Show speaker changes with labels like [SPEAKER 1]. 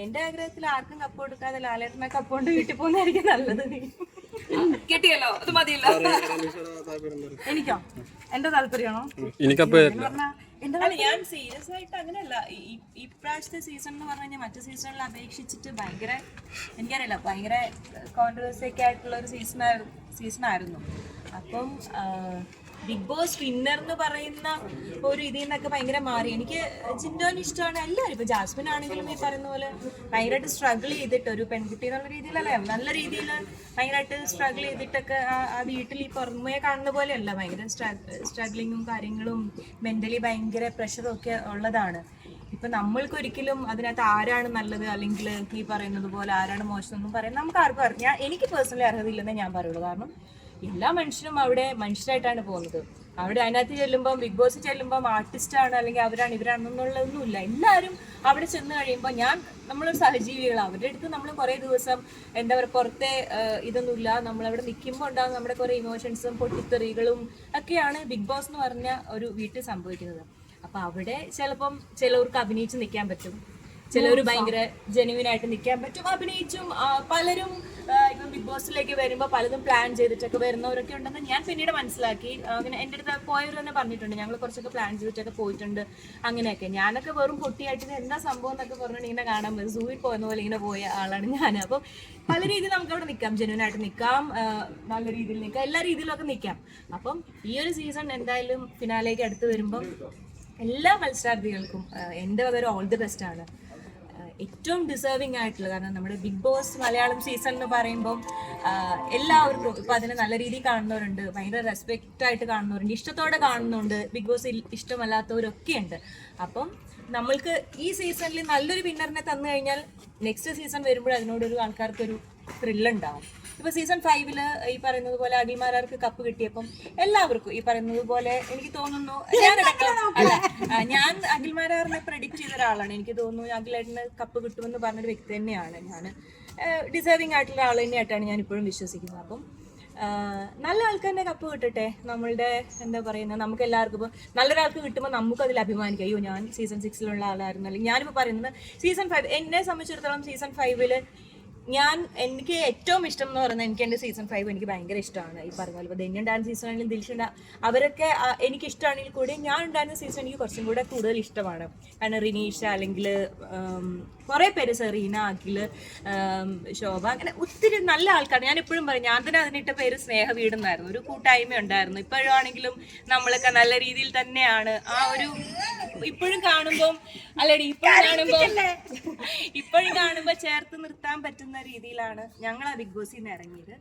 [SPEAKER 1] എന്റെ ആഗ്രഹത്തിൽ ആർക്കും കപ്പ് കൊടുക്കാതെ ലാലേട്ടനെ കപ്പ് കൊണ്ട് വീട്ടിൽ പോകുന്നതായിരിക്കും നല്ലത്. കിട്ടിയല്ലോ, അത് മതിയല്ലോ. എനിക്കോ എന്റെ താല്പര്യമാണോ? ഞാൻ സീരിയസ് ആയിട്ട് അങ്ങനെയല്ല. ഇപ്രാവശ്യത്തെ സീസൺ എന്ന് പറഞ്ഞു കഴിഞ്ഞാൽ മറ്റു സീസണിൽ അപേക്ഷിച്ചിട്ട് ഭയങ്കര എനിക്കറിയില്ല ഭയങ്കര കോൺട്രവേഴ്സി ഒക്കെ ആയിട്ടുള്ള ഒരു സീസണായിരുന്നു. അപ്പം ബിഗ് ബോസ് വിന്നർ എന്ന് പറയുന്ന ഒരു ഇതിൽ നിന്നൊക്കെ ഭയങ്കര മാറി. എനിക്ക് ജിൻഡോന് ഇഷ്ടമാണ് എല്ലാവരും. ഇപ്പൊ ജാസ്മിൻ ആണെങ്കിലും ഈ പറയുന്ന പോലെ ഭയങ്കരമായിട്ട് സ്ട്രഗിൾ ചെയ്തിട്ട് ഒരു പെൺകുട്ടി എന്നുള്ള രീതിയിലല്ല, നല്ല രീതിയിൽ ഭയങ്കരമായിട്ട് സ്ട്രഗിൾ ചെയ്തിട്ടൊക്കെ ആ വീട്ടിൽ ഈ പുറമേ കാണുന്ന പോലെയല്ല. ഭയങ്കര സ്ട്രഗ്ലിങ്ങും കാര്യങ്ങളും മെന്റലി ഭയങ്കര പ്രഷറും ഒക്കെ ഉള്ളതാണ്. ഇപ്പൊ നമ്മൾക്കൊരിക്കലും അതിനകത്ത് ആരാണ് നല്ലത് അല്ലെങ്കിൽ ഈ പറയുന്നത് പോലെ ആരാണ് മോശം എന്നും പറയാൻ നമുക്ക് ആർക്കും അറിയാം. എനിക്ക് പേഴ്സണലി അർഹതയില്ലെന്നേ ഞാൻ പറയുള്ളൂ. കാരണം എല്ലാ മനുഷ്യരും അവിടെ മനുഷ്യരായിട്ടാണ് പോകുന്നത്. അവിടെ അതിനകത്ത് ചെല്ലുമ്പം ബിഗ് ബോസ് ചെല്ലുമ്പം ആർട്ടിസ്റ്റാണ് അല്ലെങ്കിൽ അവരാണ് ഇവരാണെന്നുള്ളതൊന്നുമില്ല. എല്ലാവരും അവിടെ ചെന്ന് കഴിയുമ്പോൾ നമ്മളൊരു സഹജീവികളാണ്. അവരുടെ അടുത്ത് നമ്മൾ കുറേ ദിവസം എന്താ പറയുക പുറത്തെ ഇതൊന്നുമില്ല. നമ്മളവിടെ നിൽക്കുമ്പോൾ ഉണ്ടാകുന്ന നമ്മുടെ കുറേ ഇമോഷൻസും പൊട്ടിത്തെറികളും ഒക്കെയാണ് ബിഗ് ബോസ് എന്ന് പറഞ്ഞ ഒരു വീട്ടിൽ സംഭവിക്കുന്നത്. അപ്പം അവിടെ ചിലപ്പം ചിലവർക്ക് അഭിനയിച്ച് നിൽക്കാൻ പറ്റും, ചിലവർ ഭയങ്കര ജെന്യുവിനായിട്ട് നിൽക്കാൻ പറ്റും. അഭിനയിച്ചും പലരും ഇപ്പം ബിഗ് ബോസിലേക്ക് വരുമ്പോൾ പലതും പ്ലാൻ ചെയ്തിട്ടൊക്കെ വരുന്നവരൊക്കെ ഉണ്ടെന്ന് ഞാൻ പിന്നീട് മനസ്സിലാക്കി. അങ്ങനെ എൻ്റെ അടുത്ത് പോയവർ തന്നെ പറഞ്ഞിട്ടുണ്ട്, ഞങ്ങൾ കുറച്ചൊക്കെ പ്ലാൻ ചെയ്തിട്ടൊക്കെ പോയിട്ടുണ്ട് അങ്ങനെയൊക്കെ. ഞാനൊക്കെ വെറും പൊട്ടിയായിട്ട് എന്താ സംഭവം എന്നൊക്കെ പറഞ്ഞിട്ട് ഇങ്ങനെ കാണാൻ പറ്റും. സൂയിൽ പോകുന്ന പോലെ ഇങ്ങനെ പോയ ആളാണ് ഞാൻ. അപ്പം പല രീതിയിൽ നമുക്ക് അവിടെ നിൽക്കാം, ജെന്യുവിനായിട്ട് നിൽക്കാം, നല്ല രീതിയിൽ നിൽക്കാം, എല്ലാ രീതിയിലൊക്കെ നിൽക്കാം. അപ്പം ഈ ഒരു സീസൺ എന്തായാലും ഫിനാലേക്ക് അടുത്ത് വരുമ്പം എല്ലാ മത്സരാർത്ഥികൾക്കും എൻ്റെ വക ഒരു ഓൾ ദി ബെസ്റ്റ് ആണ്. ഏറ്റവും ഡിസേർവിംഗ് ആയിട്ടുള്ള, കാരണം നമ്മുടെ ബിഗ് ബോസ് മലയാളം സീസൺ എന്ന് പറയുമ്പം എല്ലാവർക്കും ഇപ്പം അതിനെ നല്ല രീതിയിൽ കാണുന്നവരുണ്ട്, ഭയങ്കര റെസ്പെക്റ്റ് ആയിട്ട് കാണുന്നവരുണ്ട്, ഇഷ്ടത്തോടെ കാണുന്നുണ്ട്, ബിഗ് ബോസ് ഇഷ്ടമല്ലാത്തവരൊക്കെ ഉണ്ട്. അപ്പം നമ്മൾക്ക് ഈ സീസണിൽ നല്ലൊരു വിന്നറിനെ തന്നു കഴിഞ്ഞാൽ നെക്സ്റ്റ് സീസൺ വരുമ്പോൾ അതിനോടൊരു ആൾക്കാർക്കൊരു ത്രില്ലുണ്ടാവും. ഇപ്പൊ സീസൺ 5 ഈ പറയുന്നത് പോലെ അഖിൽമാരാർക്ക് കപ്പ് കിട്ടിയപ്പം എല്ലാവർക്കും ഈ പറയുന്നത് പോലെ എനിക്ക് തോന്നുന്നു ഞാൻ അഖിൽമാരാറിനെ പ്രെഡിക്റ്റ് ചെയ്ത ഒരാളാണ്. എനിക്ക് തോന്നുന്നു അഖിലേട്ടന് കപ്പ് കിട്ടുമെന്ന് പറഞ്ഞൊരു വ്യക്തി തന്നെയാണ് ഞാൻ. ഡിസേർവിംഗ് ആയിട്ടുള്ള ആൾ തന്നെയായിട്ടാണ് ഞാൻ ഇപ്പോഴും വിശ്വസിക്കുന്നത്. അപ്പം നല്ല ആൾക്ക് തന്നെ കപ്പ് കിട്ടട്ടെ. നമ്മളുടെ എന്താ പറയുന്നത്, നമുക്ക് എല്ലാവർക്കും ഇപ്പോൾ നല്ലൊരാൾക്ക് കിട്ടുമ്പോൾ നമുക്ക് അതിൽ അഭിമാനിക്കാം. അയ്യോ ഞാൻ സീസൺ 6 ആളായിരുന്നു. അല്ലെങ്കിൽ ഞാനിപ്പോൾ പറയുന്നത് സീസൺ 5 എന്നെ സംബന്ധിച്ചിടത്തോളം സീസൺ 5 എനിക്ക് ഏറ്റവും ഇഷ്ടം എന്ന് പറയുന്നത് എനിക്ക് എൻ്റെ സീസൺ 5 എനിക്ക് ഭയങ്കര ഇഷ്ടമാണ്. ഈ പറഞ്ഞ പോലെ ധന്യ ഉണ്ടായിരുന്ന സീസൺ ആണെങ്കിലും ദിൽഷ അവരൊക്കെ എനിക്ക് ഇഷ്ടമാണെങ്കിൽ കൂടി ഞാൻ ഉണ്ടായിരുന്ന സീസൺ എനിക്ക് കുറച്ചും കൂടെ കൂടുതൽ ഇഷ്ടമാണ്. കാരണം റിനീഷ അല്ലെങ്കിൽ കുറേ പേര്, സെറീന, അഖിൽ, ശോഭ, അങ്ങനെ ഒത്തിരി നല്ല ആൾക്കാർ. ഞാൻ എപ്പോഴും പറയും, ഞാൻ തന്നെ അതിനിട്ട പേര് സ്നേഹ വീടെന്നായിരുന്നു. ഒരു കൂട്ടായ്മ ഉണ്ടായിരുന്നു. ഇപ്പോഴാണെങ്കിലും നമ്മളൊക്കെ നല്ല രീതിയിൽ തന്നെയാണ് ആ ഒരു ഇപ്പോഴും കാണുമ്പം അല്ലടി ഇപ്പോഴും കാണുമ്പോൾ ചേർത്ത് നിർത്താൻ പറ്റുന്ന രീതിയിലാണ് ഞങ്ങൾ ആ ബിഗ് ബോസിൽ നിന്ന് ഇറങ്ങിയത്.